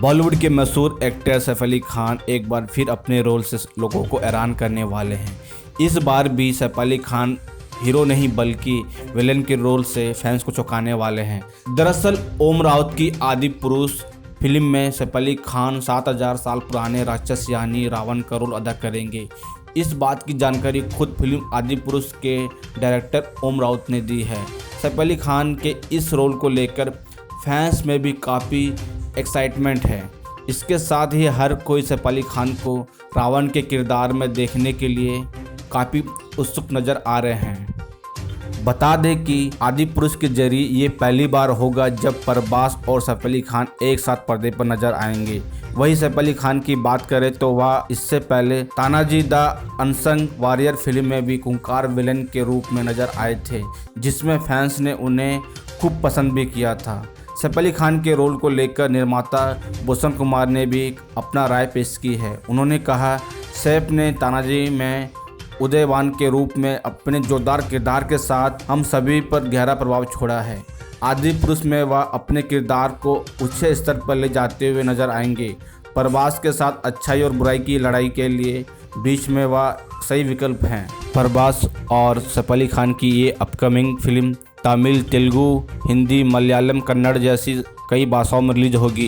बॉलीवुड के मशहूर एक्टर सैफ अली खान एक बार फिर अपने रोल से लोगों को हैरान करने वाले हैं। इस बार भी सैफ अली खान हीरो नहीं बल्कि विलेन के रोल से फैंस को चौंकाने वाले हैं। दरअसल ओम राउत की आदि पुरुष फिल्म में सैफ अली खान 7000 साल पुराने राक्षस यानी रावण का रोल अदा करेंगे। इस बात की जानकारी खुद फिल्म आदि पुरुष के डायरेक्टर ओम राउत ने दी है। सैफ अली खान के इस रोल को लेकर फैंस में भी काफ़ी एक्साइटमेंट है। इसके साथ ही हर कोई सैफ अली खान को रावण के किरदार में देखने के लिए काफ़ी उत्सुक नज़र आ रहे हैं। बता दें कि आदि पुरुष के जरिए ये पहली बार होगा जब प्रभास और सैफ अली खान एक साथ पर्दे पर नजर आएंगे। वहीं सैफ अली खान की बात करें तो वह इससे पहले Tanaji the unsung warrior film में भी खूंखार विलेन के रूप में नजर आए थे, जिसमें फैंस ने उन्हें खूब पसंद भी किया था। सैफ अली खान के रोल को लेकर निर्माता भूषण कुमार ने भी अपना राय पेश की है। उन्होंने कहा, सैफ ने तानाजी में उदयवान के रूप में अपने जोरदार किरदार के साथ हम सभी पर गहरा प्रभाव छोड़ा है। आदि पुरुष में वह अपने किरदार को उच्च स्तर पर ले जाते हुए नजर आएंगे। प्रभास के साथ अच्छाई और बुराई की लड़ाई के लिए बीच में वह सही विकल्प हैं। प्रभास और सैफ अली खान की ये अपकमिंग फिल्म तमिल, तेलुगु, हिंदी, मलयालम, कन्नड़ जैसी कई भाषाओं में रिलीज होगी।